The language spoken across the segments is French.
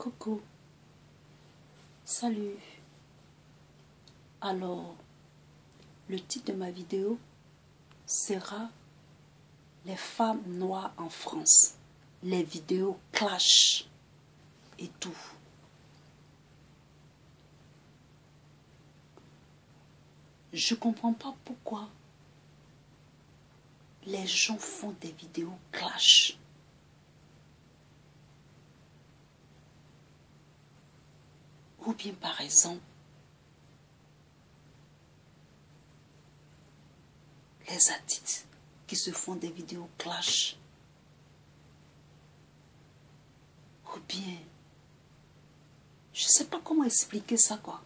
Coucou, salut. Alors, le titre de ma vidéo sera les femmes noires en France. Les vidéos clash et tout. Je comprends pas pourquoi les gens font des vidéos clash. Ou bien par exemple, les artistes qui se font des vidéos clash. Ou bien, je sais pas comment expliquer ça quoi.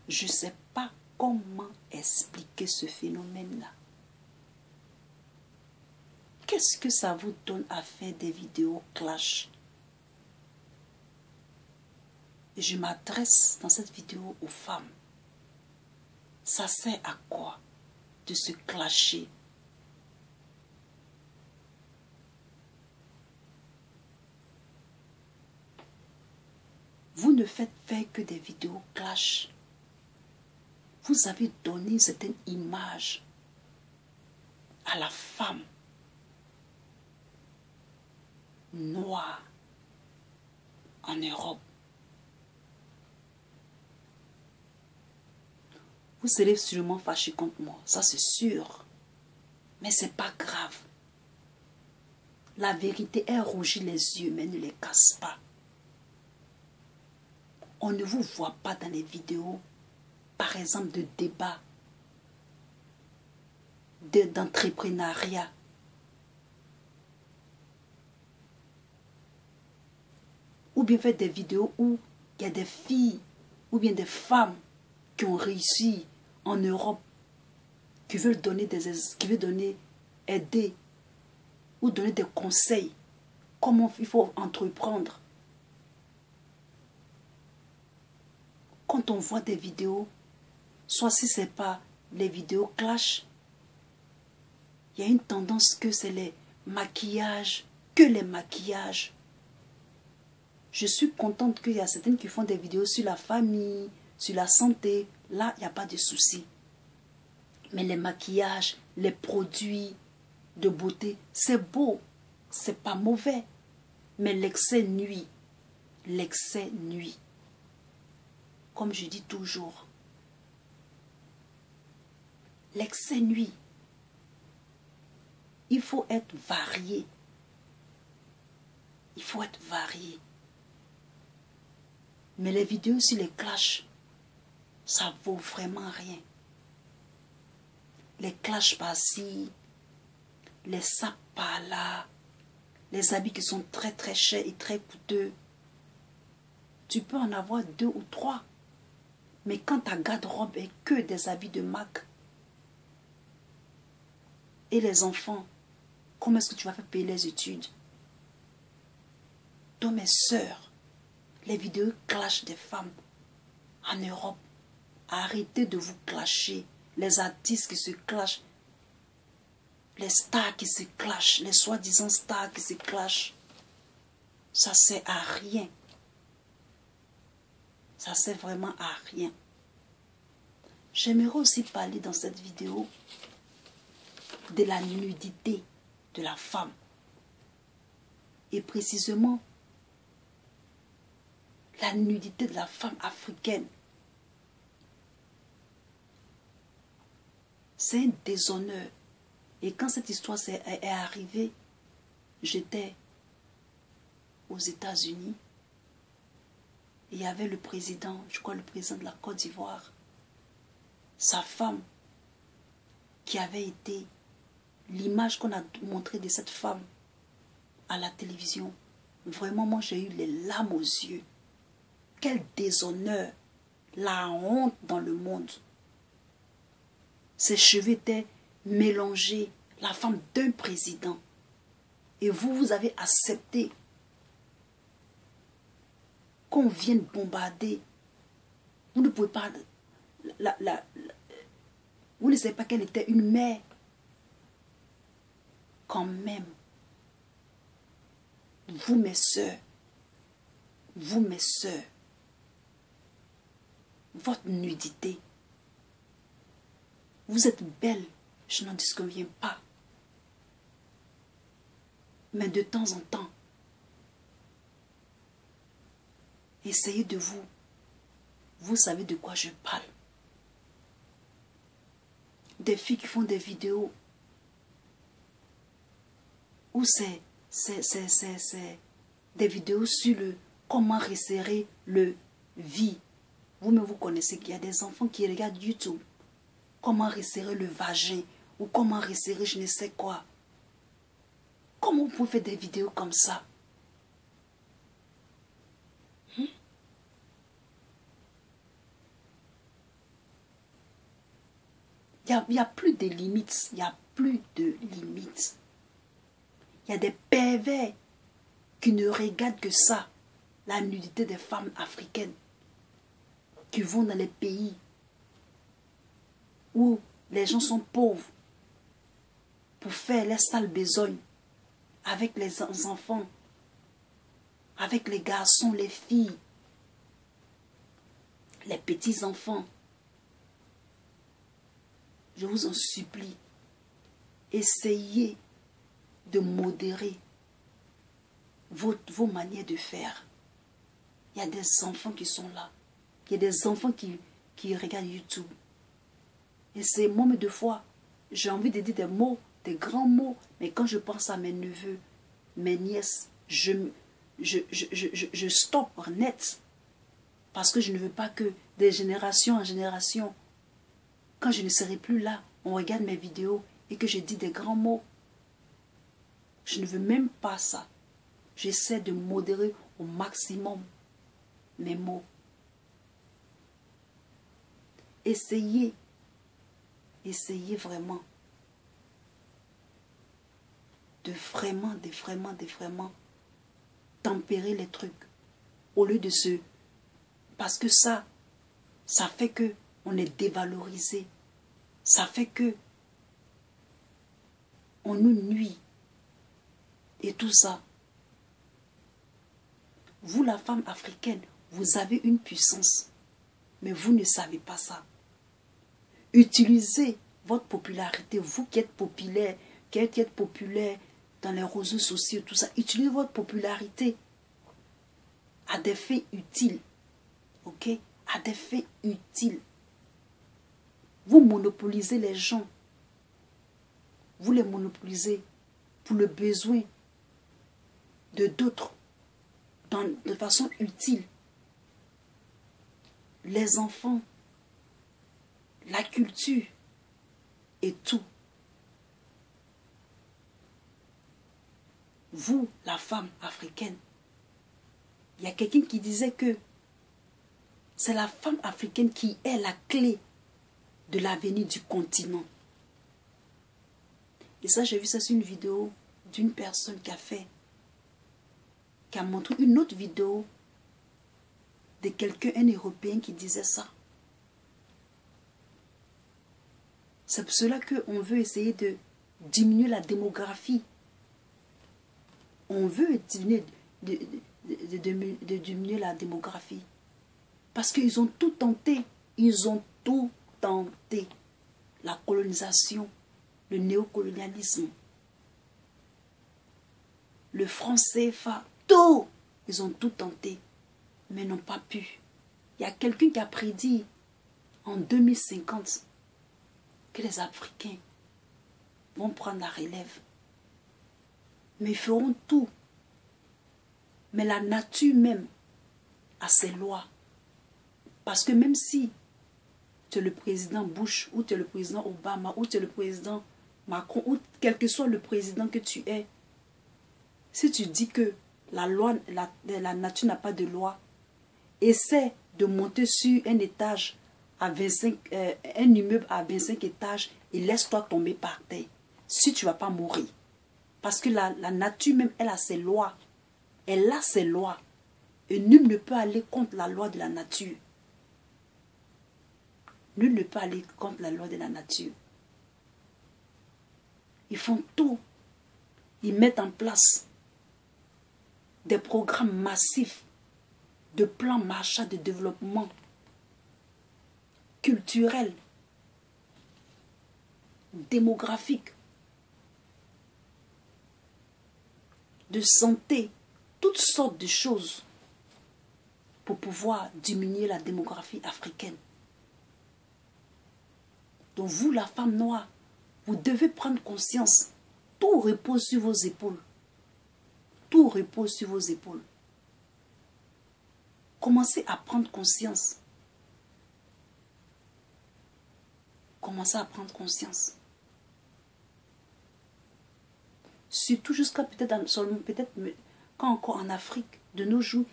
Je sais pas comment expliquer ce phénomène-là. Qu'est-ce que ça vous donne à faire des vidéos clash? Et je m'adresse dans cette vidéo aux femmes. Ça sert à quoi de se clasher? Vous ne faites faire que des vidéos clash. Vous avez donné une certaine image à la femme noire en Europe. Vous serez sûrement fâchés contre moi, ça c'est sûr. Mais c'est pas grave. La vérité est rougit les yeux, mais ne les casse pas. On ne vous voit pas dans les vidéos, par exemple, de débat, d'entrepreneuriat. Ou bien faire des vidéos où il y a des filles, ou bien des femmes qui ont réussi en Europe, qui veulent aider, ou donner des conseils, comment il faut entreprendre. Quand on voit des vidéos, soit si ce n'est pas les vidéos clash, il y a une tendance que c'est les maquillages, que les maquillages. Je suis contente qu'il y a certaines qui font des vidéos sur la famille, sur la santé. Là, il n'y a pas de souci. Mais les maquillages, les produits de beauté, c'est beau, c'est pas mauvais. Mais l'excès nuit. L'excès nuit. Comme je dis toujours, l'excès nuit. Il faut être varié. Il faut être varié. Mais les vidéos sur les clashs, ça vaut vraiment rien. Les clashs par-ci, les sapes par-là, les habits qui sont très très chers et très coûteux. Tu peux en avoir 2 ou 3. Mais quand ta garde-robe est que des habits de marque, et les enfants, comment est-ce que tu vas faire payer les études? Donc mes sœurs, les vidéos clash des femmes en Europe, arrêtez de vous clasher. Les artistes qui se clashent, les stars qui se clashent, les soi-disant stars qui se clashent, ça sert à rien. Ça sert vraiment à rien. J'aimerais aussi parler dans cette vidéo de la nudité de la femme. Et précisément, la nudité de la femme africaine. C'est un déshonneur. Et quand cette histoire est arrivée, j'étais aux États-Unis. Il y avait le président, je crois le président de la Côte d'Ivoire, sa femme, qui avait été l'image qu'on a montrée de cette femme à la télévision. Vraiment, moi j'ai eu les larmes aux yeux. Quel déshonneur, la honte dans le monde. Ses cheveux étaient mélangés, la femme d'un président. Et vous avez accepté qu'on vienne bombarder. Vous ne pouvez pas... vous ne savez pas qu'elle était une mère. Quand même, vous mes sœurs, vous mes sœurs, votre nudité. Vous êtes belles, je n'en disconviens pas. Mais de temps en temps, essayez de vous. Vous savez de quoi je parle. Des filles qui font des vidéos où c'est des vidéos sur le comment resserrer le vie. Vous-même, vous connaissez qu'il y a des enfants qui regardent YouTube. Comment resserrer le vagin ou comment resserrer je ne sais quoi. Comment vous pouvez faire des vidéos comme ça? Il n'y a plus de limites. Il n'y a plus de limites. Il y a des pervers qui ne regardent que ça. La nudité des femmes africaines qui vont dans les pays où les gens sont pauvres pour faire les sales besognes avec les enfants, avec les garçons, les filles, les petits-enfants. Je vous en supplie, essayez de modérer vos manières de faire. Il y a des enfants qui sont là. Il y a des enfants qui regardent YouTube. Et c'est moi, mais deux fois, j'ai envie de dire des mots, des grands mots, mais quand je pense à mes neveux, mes nièces, je stoppe net. Parce que je ne veux pas que de génération en génération, quand je ne serai plus là, on regarde mes vidéos et que je dis des grands mots. Je ne veux même pas ça. J'essaie de modérer au maximum mes mots. Essayez vraiment de vraiment tempérer les trucs au lieu de se... Parce que ça fait que on est dévalorisé. Ça fait que on nous nuit. Et tout ça. Vous, la femme africaine, vous avez une puissance. Mais vous ne savez pas ça. Utilisez votre popularité. Vous qui êtes populaire, qui êtes populaire dans les réseaux sociaux, tout ça. Utilisez votre popularité à des fins utiles. Ok? À des fins utiles. Vous monopolisez les gens. Vous les monopolisez pour le besoin de d'autres, de façon utile. Les enfants, la culture et tout. Vous, la femme africaine, il y a quelqu'un qui disait que c'est la femme africaine qui est la clé de l'avenir du continent. Et ça, j'ai vu ça sur une vidéo d'une personne qui a montré une autre vidéo de quelqu'un, un Européen qui disait ça. C'est pour cela qu'on veut essayer de diminuer la démographie. On veut diminuer, de diminuer la démographie. Parce qu'ils ont tout tenté. Ils ont tout tenté. La colonisation, le néocolonialisme, le franc CFA, tout. Ils ont tout tenté, mais n'ont pas pu. Il y a quelqu'un qui a prédit en 2050 que les Africains vont prendre la relève. Mais ils feront tout. Mais la nature même a ses lois. Parce que même si tu es le président Bush, ou tu es le président Obama, ou tu es le président Macron, ou quel que soit le président que tu es, si tu dis que la nature n'a pas de loi, essaie de monter sur un étage à 25, un immeuble à 25 étages et laisse-toi tomber par terre. Si tu ne vas pas mourir. Parce que la nature même, elle a ses lois. Elle a ses lois. Et nul ne peut aller contre la loi de la nature. Nul ne peut aller contre la loi de la nature. Ils font tout. Ils mettent en place des programmes massifs de plan Marshall de développement culturel, démographique, de santé, toutes sortes de choses pour pouvoir diminuer la démographie africaine. Donc vous, la femme noire, vous devez prendre conscience. Tout repose sur vos épaules. Tout repose sur vos épaules. Commencez à prendre conscience. Commencez à prendre conscience. Surtout jusqu'à peut-être quand encore en Afrique, de nos jours,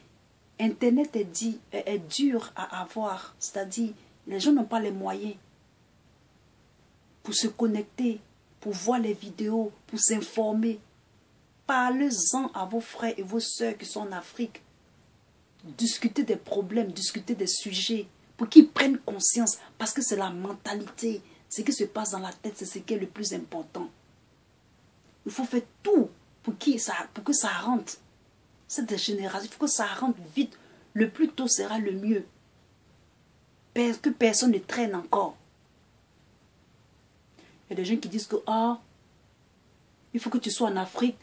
Internet est dur à avoir. C'est-à-dire, les gens n'ont pas les moyens pour se connecter, pour voir les vidéos, pour s'informer. Parlez-en à vos frères et vos sœurs qui sont en Afrique. Discutez des problèmes, discutez des sujets pour qu'ils prennent conscience. Parce que c'est la mentalité. Ce qui se passe dans la tête, c'est ce qui est le plus important. Il faut faire tout pour que ça rentre. Cette génération, il faut que ça rentre vite. Le plus tôt sera le mieux. Que personne ne traîne encore. Il y a des gens qui disent que il faut que tu sois en Afrique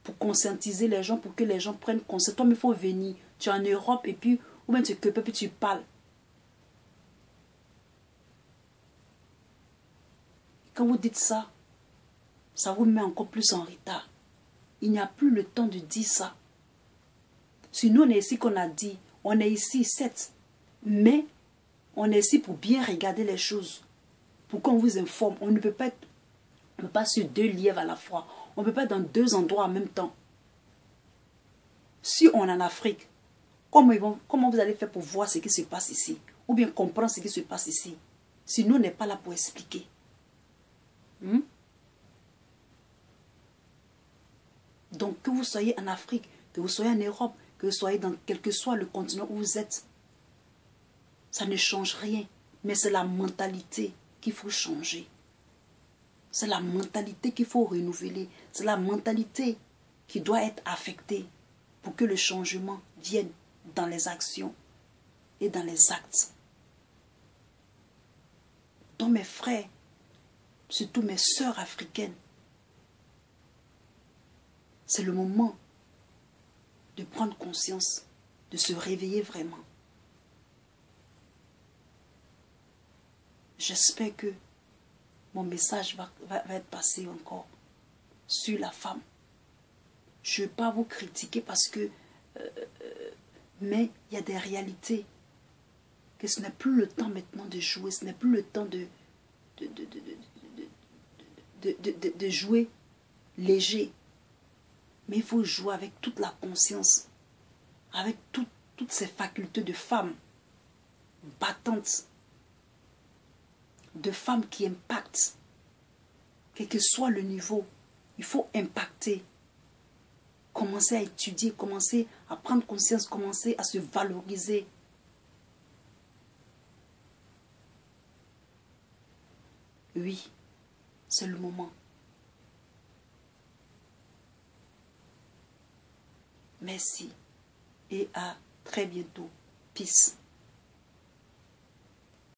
pour conscientiser les gens, pour que les gens prennent conscience. Toi, il faut venir. Tu es en Europe et puis, ou bien tu es que puis tu parles. Quand vous dites ça, ça vous met encore plus en retard. Il n'y a plus le temps de dire ça. Si nous, on est ici qu'on a dit, on est ici, certes, mais on est ici pour bien regarder les choses, pour qu'on vous informe. On ne peut pas être sur 2 lièvres à la fois. On ne peut pas être dans 2 endroits en même temps. Si on est en Afrique, comment vous allez faire pour voir ce qui se passe ici? Ou bien comprendre ce qui se passe ici? Si nous, on n'est pas là pour expliquer. Donc, que vous soyez en Afrique, que vous soyez en Europe, que vous soyez dans quel que soit le continent où vous êtes, ça ne change rien. Mais c'est la mentalité qu'il faut changer. C'est la mentalité qu'il faut renouveler. C'est la mentalité qui doit être affectée pour que le changement vienne dans les actions et dans les actes. Donc mes frères, surtout mes sœurs africaines, c'est le moment de prendre conscience, de se réveiller vraiment. J'espère que mon message va être passé encore sur la femme. Je ne veux pas vous critiquer parce que... mais il y a des réalités. Que ce n'est plus le temps maintenant de jouer. Ce n'est plus le temps de jouer léger. Mais il faut jouer avec toute la conscience. Avec toutes ces facultés de femme battante. De femmes qui impactent. Quel que soit le niveau, il faut impacter. Commencer à étudier, commencer à prendre conscience, commencer à se valoriser. Oui, c'est le moment. Merci et à très bientôt. Peace.